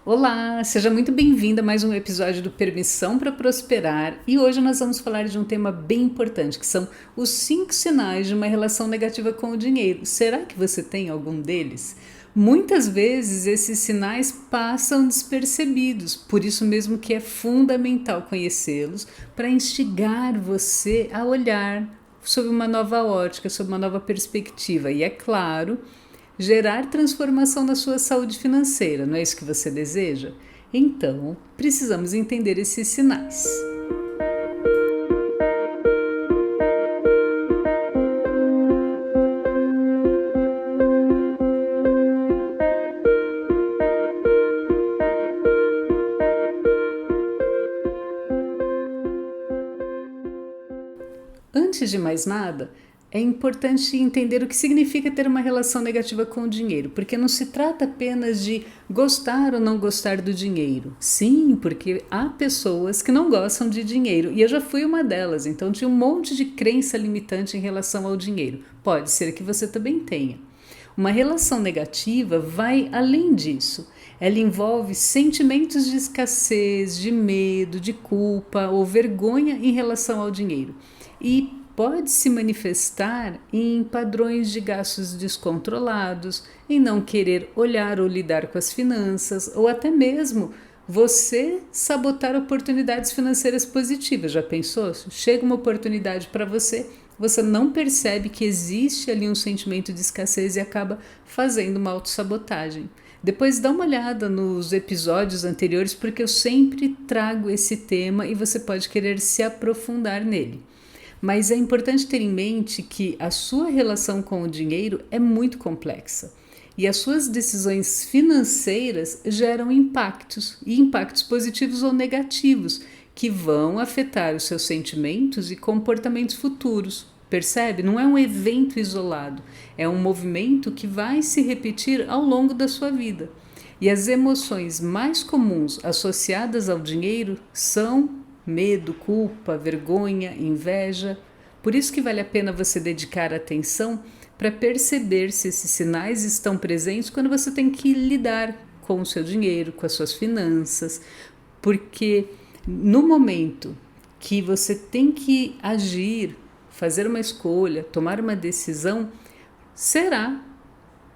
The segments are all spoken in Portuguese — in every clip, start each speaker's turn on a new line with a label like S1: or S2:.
S1: Olá, seja muito bem-vinda a mais um episódio do Permissão para Prosperar e hoje nós vamos falar de um tema bem importante que são os 5 sinais de uma relação negativa com o dinheiro. Será que você tem algum deles? Muitas vezes esses sinais passam despercebidos, por isso mesmo que é fundamental conhecê-los para instigar você a olhar sob uma nova ótica, sob uma nova perspectiva e, é claro, gerar transformação na sua saúde financeira, não é isso que você deseja? Então, precisamos entender esses sinais. Antes de mais nada, é importante entender o que significa ter uma relação negativa com o dinheiro, porque não se trata apenas de gostar ou não gostar do dinheiro. Sim, porque há pessoas que não gostam de dinheiro, e eu já fui uma delas, então tinha um monte de crença limitante em relação ao dinheiro. Pode ser que você também tenha. Uma relação negativa vai além disso. Ela envolve sentimentos de escassez, de medo, de culpa ou vergonha em relação ao dinheiro. E pode se manifestar em padrões de gastos descontrolados, em não querer olhar ou lidar com as finanças, ou até mesmo você sabotar oportunidades financeiras positivas. Já pensou? Chega uma oportunidade para você, você não percebe que existe ali um sentimento de escassez e acaba fazendo uma autossabotagem. Depois dá uma olhada nos episódios anteriores, porque eu sempre trago esse tema e você pode querer se aprofundar nele. Mas é importante ter em mente que a sua relação com o dinheiro é muito complexa e as suas decisões financeiras geram impactos, e impactos positivos ou negativos, que vão afetar os seus sentimentos e comportamentos futuros. Percebe? Não é um evento isolado, é um movimento que vai se repetir ao longo da sua vida. E as emoções mais comuns associadas ao dinheiro são medo, culpa, vergonha, inveja. Por isso que vale a pena você dedicar atenção para perceber se esses sinais estão presentes quando você tem que lidar com o seu dinheiro, com as suas finanças, porque no momento que você tem que agir, fazer uma escolha, tomar uma decisão, será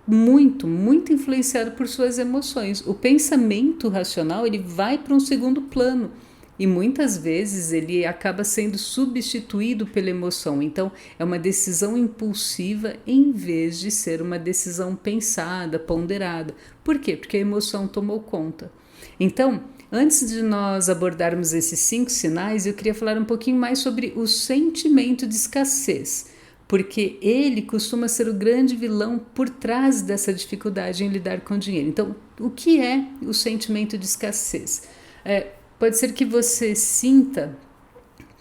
S1: muito influenciado por suas emoções. O pensamento racional ele vai para um segundo plano e muitas vezes ele acaba sendo substituído pela emoção. Então é uma decisão impulsiva em vez de ser uma decisão pensada, ponderada. Por quê? Porque a emoção tomou conta. Então, antes de nós abordarmos esses 5 sinais, eu queria falar um pouquinho mais sobre o sentimento de escassez, porque ele costuma ser o grande vilão por trás dessa dificuldade em lidar com o dinheiro. Então, o que é o sentimento de escassez? Pode ser que você sinta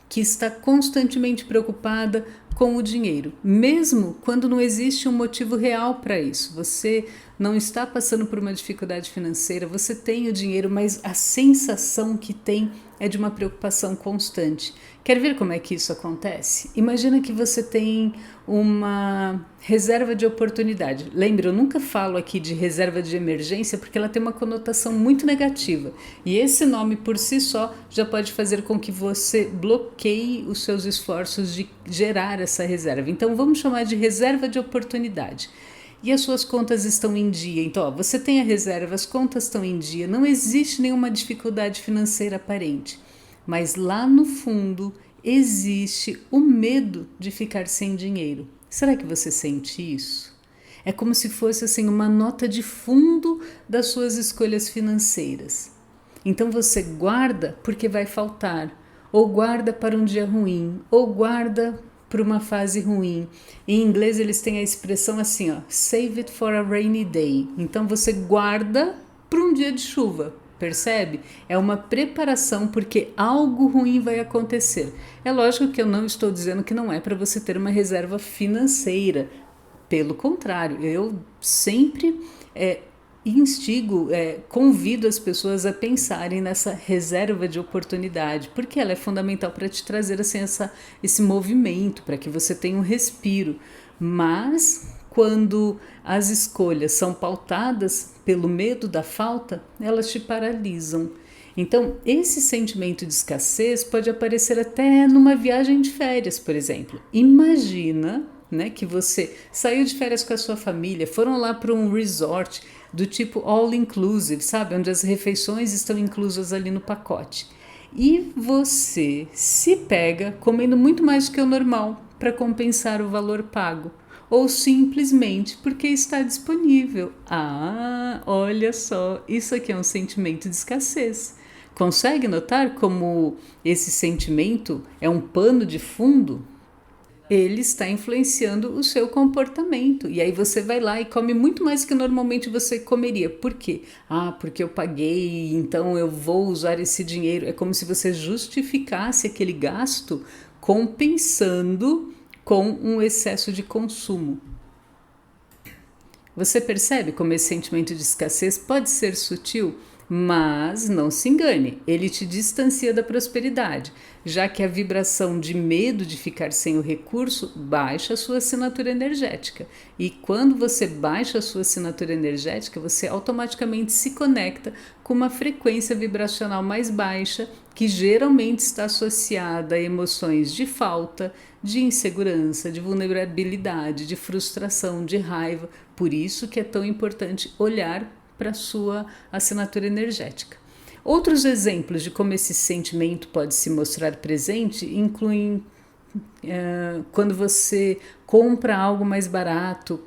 S1: que está constantemente preocupada com o dinheiro, mesmo quando não existe um motivo real para isso. Você não está passando por uma dificuldade financeira, você tem o dinheiro, mas a sensação que tem é de uma preocupação constante. Quer ver como é que isso acontece? Imagina que você tem uma reserva de oportunidade. Lembra, eu nunca falo aqui de reserva de emergência porque ela tem uma conotação muito negativa. E esse nome por si só já pode fazer com que você bloqueie os seus esforços de gerar essa reserva. Então vamos chamar de reserva de oportunidade. E as suas contas estão em dia. Então, você tem a reserva, as contas estão em dia, não existe nenhuma dificuldade financeira aparente. Mas lá no fundo existe o medo de ficar sem dinheiro. Será que você sente isso? É como se fosse assim uma nota de fundo das suas escolhas financeiras. Então você guarda porque vai faltar, ou guarda para um dia ruim, ou guarda para uma fase ruim. Em inglês eles têm a expressão assim, ó, save it for a rainy day. Então você guarda para um dia de chuva, percebe? É uma preparação porque algo ruim vai acontecer. É lógico que eu não estou dizendo que não é para você ter uma reserva financeira. Pelo contrário, eu sempre instigo, convido as pessoas a pensarem nessa reserva de oportunidade, porque ela é fundamental para te trazer assim, esse movimento, para que você tenha um respiro. Mas quando as escolhas são pautadas pelo medo da falta, elas te paralisam. Então, esse sentimento de escassez pode aparecer até numa viagem de férias, por exemplo. Imagina, né, que você saiu de férias com a sua família, foram lá para um resort do tipo all inclusive, sabe? Onde as refeições estão inclusas ali no pacote. E você se pega comendo muito mais do que o normal para compensar o valor pago. Ou simplesmente porque está disponível. Ah, olha só, isso aqui é um sentimento de escassez. Consegue notar como esse sentimento é um pano de fundo? Ele está influenciando o seu comportamento. E aí você vai lá e come muito mais do que normalmente você comeria. Por quê? Ah, porque eu paguei, então eu vou usar esse dinheiro. É como se você justificasse aquele gasto compensando com um excesso de consumo. Você percebe como esse sentimento de escassez pode ser sutil? Mas não se engane, ele te distancia da prosperidade, já que a vibração de medo de ficar sem o recurso baixa a sua assinatura energética. E quando você baixa a sua assinatura energética, você automaticamente se conecta com uma frequência vibracional mais baixa, que geralmente está associada a emoções de falta, de insegurança, de vulnerabilidade, de frustração, de raiva. Por isso que é tão importante olhar para a sua assinatura energética. Outros exemplos de como esse sentimento pode se mostrar presente incluem quando você compra algo mais barato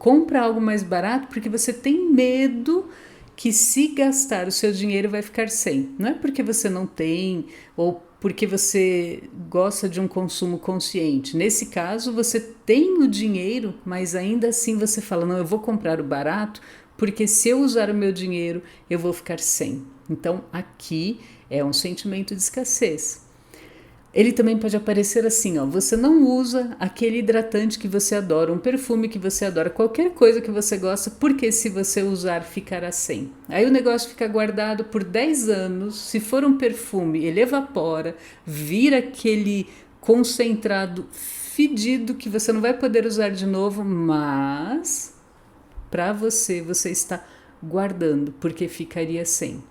S1: porque você tem medo que se gastar o seu dinheiro vai ficar sem. Não é porque você não tem ou porque você gosta de um consumo consciente. Nesse caso, você tem o dinheiro, mas ainda assim você fala, não, eu vou comprar o barato porque se eu usar o meu dinheiro, eu vou ficar sem. Então, aqui é um sentimento de escassez. Ele também pode aparecer assim, ó, você não usa aquele hidratante que você adora, um perfume que você adora, qualquer coisa que você gosta, porque se você usar, ficará sem. Aí o negócio fica guardado por 10 anos, se for um perfume, ele evapora, vira aquele concentrado fedido que você não vai poder usar de novo, mas para você está guardando, porque ficaria sem.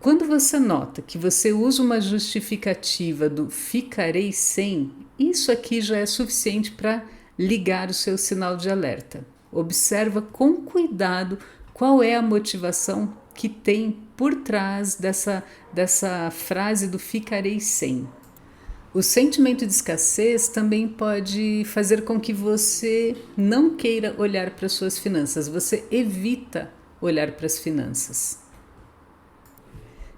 S1: Quando você nota que você usa uma justificativa do ficarei sem, isso aqui já é suficiente para ligar o seu sinal de alerta. Observa com cuidado qual é a motivação que tem por trás dessa frase do ficarei sem. O sentimento de escassez também pode fazer com que você não queira olhar para suas finanças, você evita olhar para as finanças.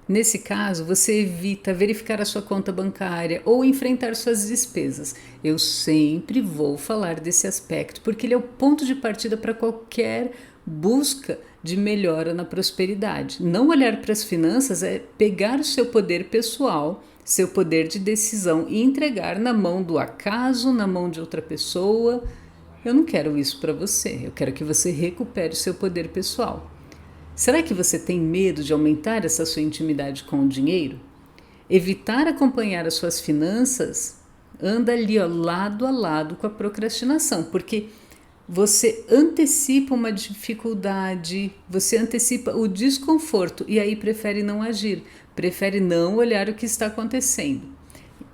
S1: Nesse caso, você evita verificar a sua conta bancária ou enfrentar suas despesas. Eu sempre vou falar desse aspecto porque ele é o ponto de partida para qualquer busca de melhora na prosperidade. Não olhar para as finanças é pegar o seu poder pessoal, seu poder de decisão e entregar na mão do acaso, na mão de outra pessoa. Eu não quero isso para você, eu quero que você recupere o seu poder pessoal. Será que você tem medo de aumentar essa sua intimidade com o dinheiro? Evitar acompanhar as suas finanças anda ali, ó, lado a lado com a procrastinação, porque você antecipa uma dificuldade, você antecipa o desconforto e aí prefere não agir, prefere não olhar o que está acontecendo.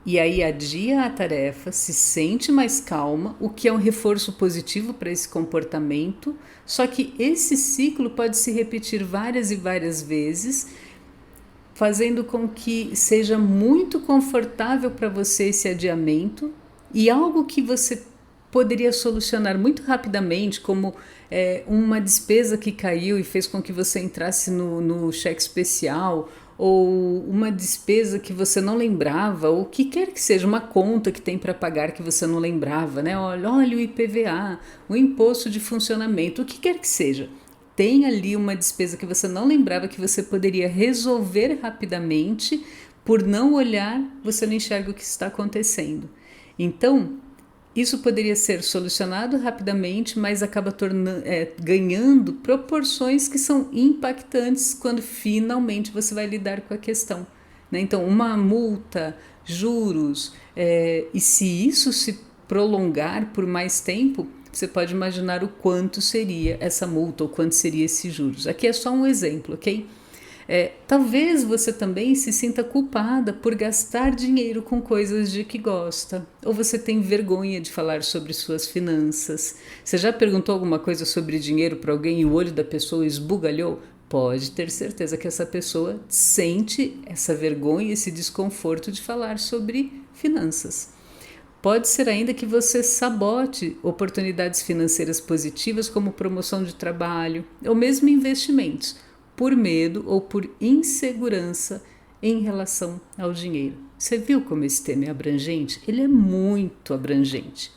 S1: E aí adia a tarefa, se sente mais calma, o que é um reforço positivo para esse comportamento, só que esse ciclo pode se repetir várias e várias vezes, fazendo com que seja muito confortável para você esse adiamento e algo que você poderia solucionar muito rapidamente, como uma despesa que caiu e fez com que você entrasse no cheque especial, ou uma despesa que você não lembrava, ou o que quer que seja, uma conta que tem para pagar que você não lembrava, né? Olha o IPVA, o imposto de funcionamento, o que quer que seja. Tem ali uma despesa que você não lembrava que você poderia resolver rapidamente, por não olhar, você não enxerga o que está acontecendo. Então, isso poderia ser solucionado rapidamente, mas acaba ganhando proporções que são impactantes quando finalmente você vai lidar com a questão, né? Então, uma multa, juros, e se isso se prolongar por mais tempo, você pode imaginar o quanto seria essa multa ou quanto seria esses juros. Aqui é só um exemplo, ok? Talvez você também se sinta culpada por gastar dinheiro com coisas de que gosta, ou você tem vergonha de falar sobre suas finanças. Você já perguntou alguma coisa sobre dinheiro para alguém e o olho da pessoa esbugalhou? Pode ter certeza que essa pessoa sente essa vergonha, esse desconforto de falar sobre finanças. Pode ser ainda que você sabote oportunidades financeiras positivas como promoção de trabalho ou mesmo investimentos, por medo ou por insegurança em relação ao dinheiro. Você viu como esse tema é abrangente? Ele é muito abrangente.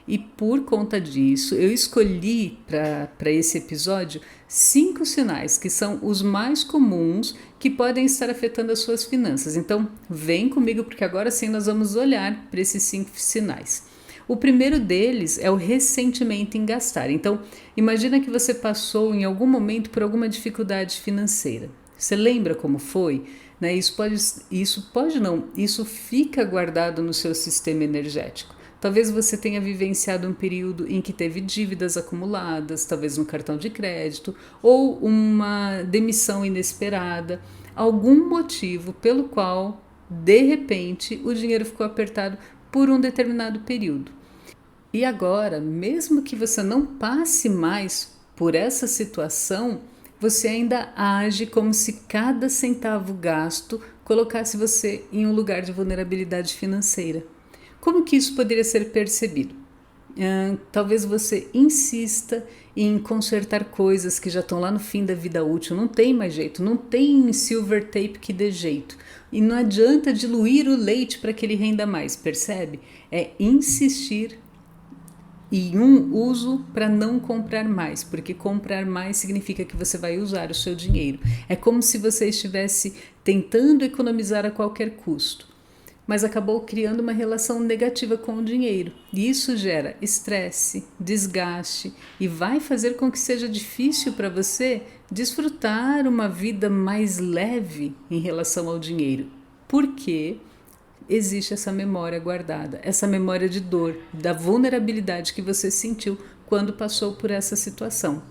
S1: E por conta disso, eu escolhi para esse episódio 5 sinais que são os mais comuns que podem estar afetando as suas finanças. Então, vem comigo porque agora sim nós vamos olhar para esses 5 sinais. O primeiro deles é o ressentimento em gastar. Então, imagina que você passou em algum momento por alguma dificuldade financeira. Você lembra como foi? Né? Isso fica guardado no seu sistema energético. Talvez você tenha vivenciado um período em que teve dívidas acumuladas, talvez no cartão de crédito, ou uma demissão inesperada, algum motivo pelo qual, de repente, o dinheiro ficou apertado por um determinado período. E agora, mesmo que você não passe mais por essa situação, você ainda age como se cada centavo gasto colocasse você em um lugar de vulnerabilidade financeira. Como que isso poderia ser percebido? Talvez você insista em consertar coisas que já estão lá no fim da vida útil, não tem mais jeito, não tem silver tape que dê jeito. E não adianta diluir o leite para que ele renda mais, percebe? É insistir em um uso para não comprar mais, porque comprar mais significa que você vai usar o seu dinheiro. É como se você estivesse tentando economizar a qualquer custo, mas acabou criando uma relação negativa com o dinheiro. E isso gera estresse, desgaste e vai fazer com que seja difícil para você desfrutar uma vida mais leve em relação ao dinheiro. Por quê? Existe essa memória guardada, essa memória de dor, da vulnerabilidade que você sentiu quando passou por essa situação.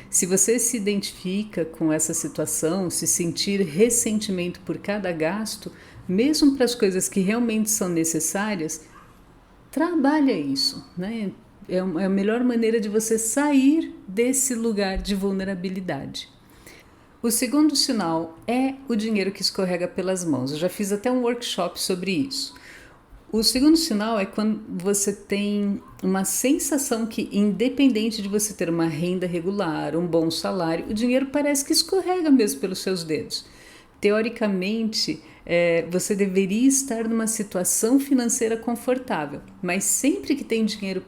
S1: Se você se identifica com essa situação, se sentir ressentimento por cada gasto, mesmo para as coisas que realmente são necessárias, trabalha isso, né? É a melhor maneira de você sair desse lugar de vulnerabilidade. O segundo sinal é o dinheiro que escorrega pelas mãos. Eu já fiz até um workshop sobre isso. O segundo sinal é quando você tem uma sensação que, independente de você ter uma renda regular, um bom salário, o dinheiro parece que escorrega mesmo pelos seus dedos. Teoricamente, você deveria estar numa situação financeira confortável, mas sempre que tem dinheiro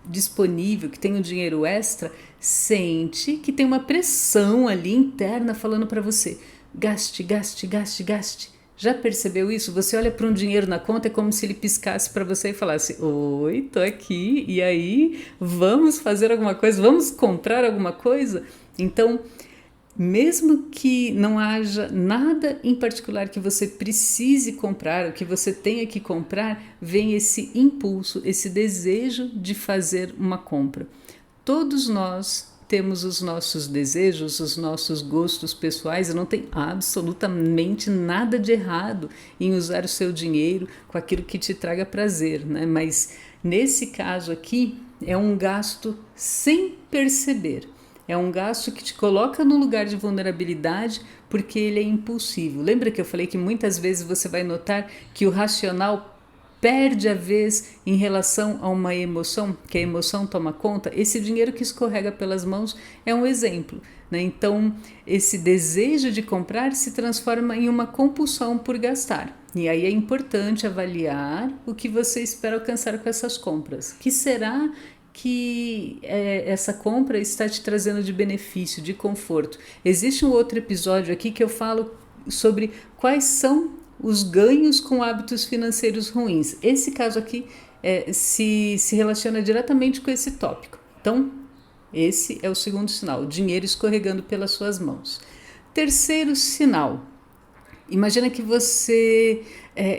S1: disponível, que tem um dinheiro extra, sente que tem uma pressão ali interna falando para você: gaste, gaste, gaste, gaste. Já percebeu isso? Você olha para um dinheiro na conta, é como se ele piscasse para você e falasse: oi, tô aqui, e aí, vamos fazer alguma coisa? Vamos comprar alguma coisa? Então, mesmo que não haja nada em particular que você precise comprar, ou que você tenha que comprar, vem esse impulso, esse desejo de fazer uma compra. Todos nós temos os nossos desejos, os nossos gostos pessoais, e não tem absolutamente nada de errado em usar o seu dinheiro com aquilo que te traga prazer, né? Mas nesse caso aqui é um gasto sem perceber. É um gasto que te coloca no lugar de vulnerabilidade porque ele é impulsivo. Lembra que eu falei que muitas vezes você vai notar que o racional perde a vez em relação a uma emoção, que a emoção toma conta? Esse dinheiro que escorrega pelas mãos é um exemplo, né? Então, esse desejo de comprar se transforma em uma compulsão por gastar. E aí é importante avaliar o que você espera alcançar com essas compras. Que será que essa compra está te trazendo de benefício, de conforto? Existe um outro episódio aqui que eu falo sobre quais são os ganhos com hábitos financeiros ruins. Esse caso aqui se relaciona diretamente com esse tópico. Então, esse é o segundo sinal, o dinheiro escorregando pelas suas mãos. Terceiro sinal, imagina que você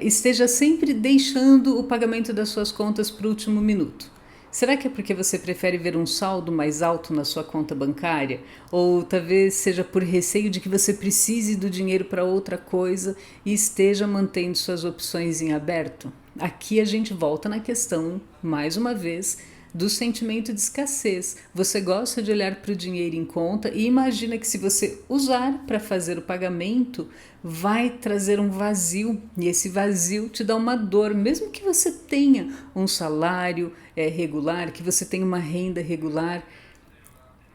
S1: esteja sempre deixando o pagamento das suas contas para o último minuto. Será que é porque você prefere ver um saldo mais alto na sua conta bancária? Ou talvez seja por receio de que você precise do dinheiro para outra coisa e esteja mantendo suas opções em aberto? Aqui a gente volta na questão, mais uma vez, do sentimento de escassez. Você gosta de olhar para o dinheiro em conta e imagina que se você usar para fazer o pagamento, vai trazer um vazio e esse vazio te dá uma dor, mesmo que você tenha um salário regular, que você tenha uma renda regular.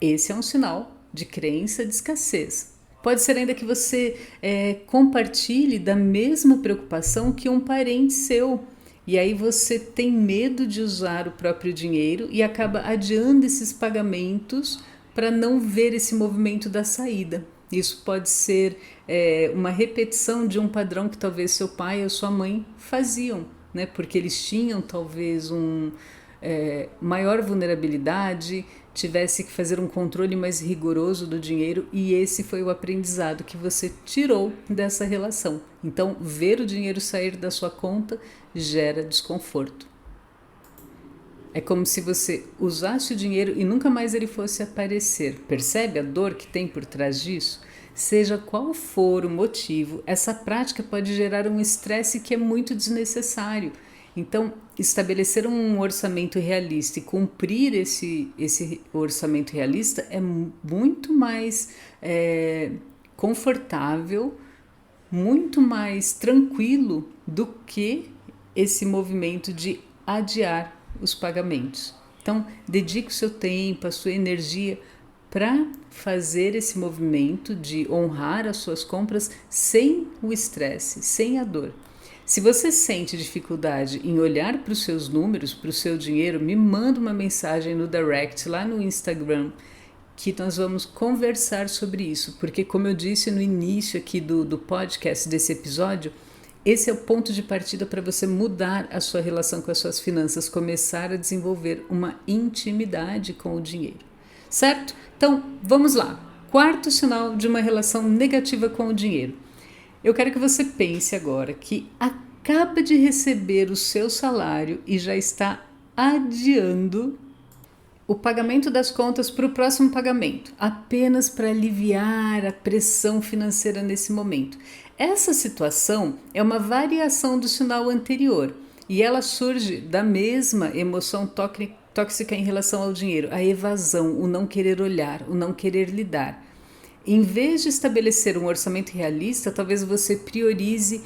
S1: Esse é um sinal de crença de escassez. Pode ser ainda que você compartilhe da mesma preocupação que um parente seu. E aí você tem medo de usar o próprio dinheiro e acaba adiando esses pagamentos para não ver esse movimento da saída. Isso pode ser uma repetição de um padrão que talvez seu pai ou sua mãe faziam, né? Porque eles tinham talvez maior vulnerabilidade, tivesse que fazer um controle mais rigoroso do dinheiro e esse foi o aprendizado que você tirou dessa relação. Então, ver o dinheiro sair da sua conta gera desconforto. É como se você usasse o dinheiro e nunca mais ele fosse aparecer. Percebe a dor que tem por trás disso? Seja qual for o motivo, essa prática pode gerar um estresse que é muito desnecessário. Então, estabelecer um orçamento realista e cumprir esse orçamento realista é muito mais confortável, muito mais tranquilo do que esse movimento de adiar os pagamentos. Então, dedique o seu tempo, a sua energia para fazer esse movimento de honrar as suas compras sem o estresse, sem a dor. Se você sente dificuldade em olhar para os seus números, para o seu dinheiro, me manda uma mensagem no direct lá no Instagram que nós vamos conversar sobre isso, porque como eu disse no início aqui do podcast desse episódio, esse é o ponto de partida para você mudar a sua relação com as suas finanças, começar a desenvolver uma intimidade com o dinheiro, certo? Então, vamos lá. Quarto sinal de uma relação negativa com o dinheiro. Eu quero que você pense agora que acaba de receber o seu salário e já está adiando o pagamento das contas para o próximo pagamento, apenas para aliviar a pressão financeira nesse momento. Essa situação é uma variação do sinal anterior e ela surge da mesma emoção tóxica em relação ao dinheiro, a evasão, o não querer olhar, o não querer lidar. Em vez de estabelecer um orçamento realista, talvez você priorize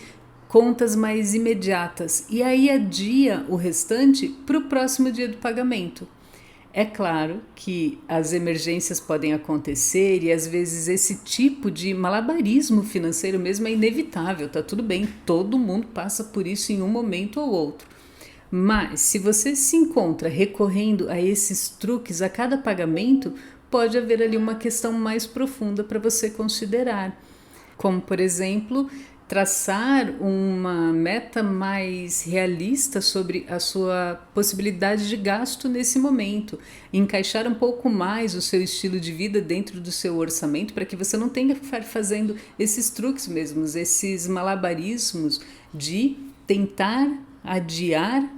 S1: contas mais imediatas e aí adia o restante para o próximo dia do pagamento. É claro que as emergências podem acontecer e às vezes esse tipo de malabarismo financeiro mesmo é inevitável, tá tudo bem, todo mundo passa por isso em um momento ou outro. Mas se você se encontra recorrendo a esses truques a cada pagamento, pode haver ali uma questão mais profunda para você considerar, como por exemplo, traçar uma meta mais realista sobre a sua possibilidade de gasto nesse momento, encaixar um pouco mais o seu estilo de vida dentro do seu orçamento para que você não tenha que ficar fazendo esses truques mesmos, esses malabarismos de tentar adiar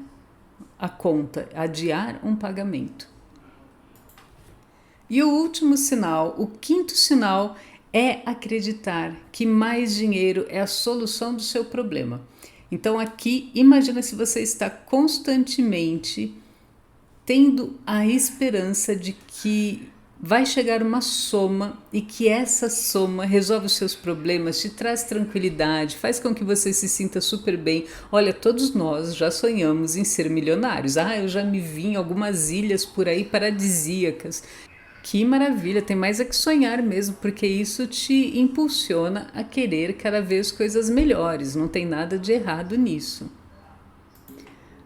S1: a conta, adiar um pagamento. E o último sinal, o quinto sinal, é acreditar que mais dinheiro é a solução do seu problema. Então aqui, imagina se você está constantemente tendo a esperança de que vai chegar uma soma e que essa soma resolve os seus problemas, te traz tranquilidade, faz com que você se sinta super bem. Olha, todos nós já sonhamos em ser milionários. Eu já me vi em algumas ilhas por aí paradisíacas. Que maravilha, tem mais a que sonhar mesmo, porque isso te impulsiona a querer cada vez coisas melhores, não tem nada de errado nisso.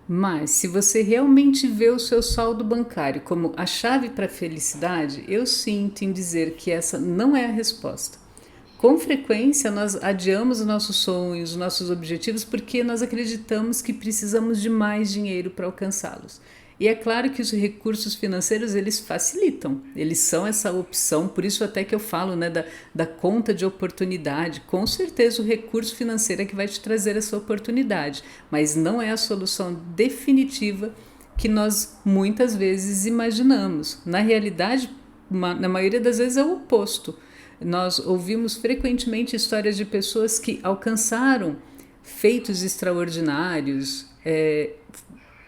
S1: Mas se você realmente vê o seu saldo bancário como a chave para a felicidade, eu sinto em dizer que essa não é a resposta. Com frequência nós adiamos os nossos sonhos, os nossos objetivos, porque nós acreditamos que precisamos de mais dinheiro para alcançá-los. E é claro que os recursos financeiros, eles facilitam, eles são essa opção, por isso até que eu falo, né, da conta de oportunidade. Com certeza o recurso financeiro é que vai te trazer essa oportunidade, mas não é a solução definitiva que nós muitas vezes imaginamos. Na realidade, na maioria das vezes é o oposto. Nós ouvimos frequentemente histórias de pessoas que alcançaram feitos extraordinários,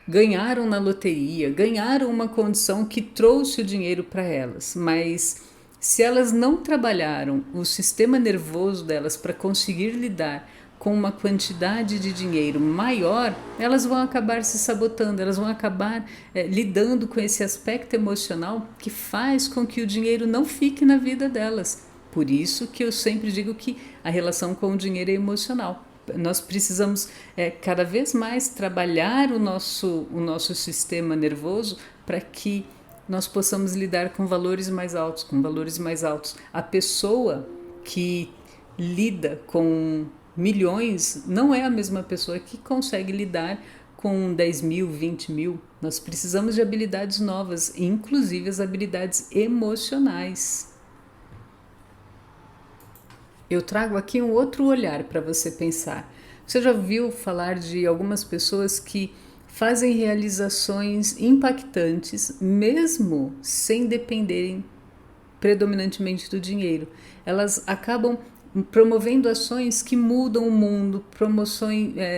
S1: ganharam na loteria, ganharam uma condição que trouxe o dinheiro para elas, mas se elas não trabalharam o sistema nervoso delas para conseguir lidar com uma quantidade de dinheiro maior, elas vão acabar se sabotando, elas vão acabar lidando com esse aspecto emocional que faz com que o dinheiro não fique na vida delas. Por isso que eu sempre digo que a relação com o dinheiro é emocional. Nós precisamos cada vez mais trabalhar o nosso sistema nervoso para que nós possamos lidar com valores mais altos, A pessoa que lida com milhões não é a mesma pessoa que consegue lidar com 10 mil, 20 mil. Nós precisamos de habilidades novas, inclusive as habilidades emocionais. Eu trago aqui um outro olhar para você pensar. Você já ouviu falar de algumas pessoas que fazem realizações impactantes mesmo sem dependerem predominantemente do dinheiro? Elas acabam promovendo ações que mudam o mundo,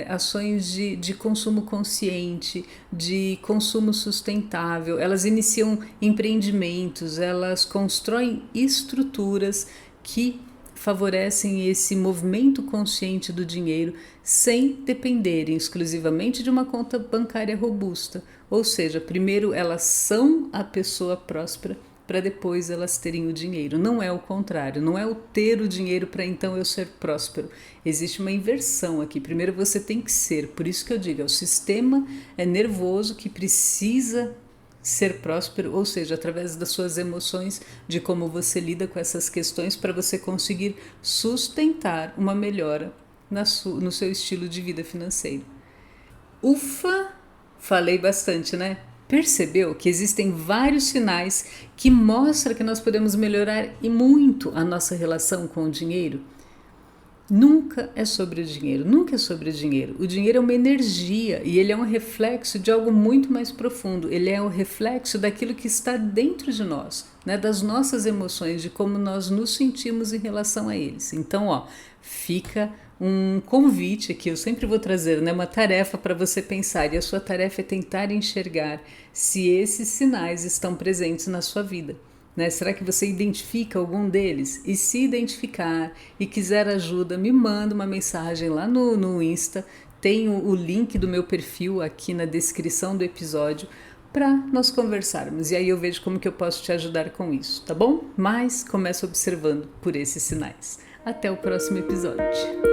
S1: ações de consumo consciente, de consumo sustentável. Elas iniciam empreendimentos, elas constroem estruturas que favorecem esse movimento consciente do dinheiro sem dependerem exclusivamente de uma conta bancária robusta. Ou seja, primeiro elas são a pessoa próspera para depois elas terem o dinheiro. Não é o contrário, não é o ter o dinheiro para então eu ser próspero. Existe uma inversão aqui. Primeiro você tem que ser. Por isso que eu digo, é o sistema nervoso que precisa ser próspero, ou seja, através das suas emoções, de como você lida com essas questões para você conseguir sustentar uma melhora no seu estilo de vida financeiro. Ufa! Falei bastante, né? Percebeu que existem vários sinais que mostram que nós podemos melhorar e muito a nossa relação com o dinheiro? Nunca é sobre o dinheiro, nunca é sobre o dinheiro. O dinheiro é uma energia e ele é um reflexo de algo muito mais profundo. Ele é um reflexo daquilo que está dentro de nós, né? Das nossas emoções, de como nós nos sentimos em relação a eles. Então, fica um convite aqui, eu sempre vou trazer, né, uma tarefa para você pensar, e a sua tarefa é tentar enxergar se esses sinais estão presentes na sua vida. Né? Será que você identifica algum deles? E se identificar e quiser ajuda, me manda uma mensagem lá no Insta. Tem o link do meu perfil aqui na descrição do episódio para nós conversarmos. E aí eu vejo como que eu posso te ajudar com isso, tá bom? Mas começa observando por esses sinais. Até o próximo episódio.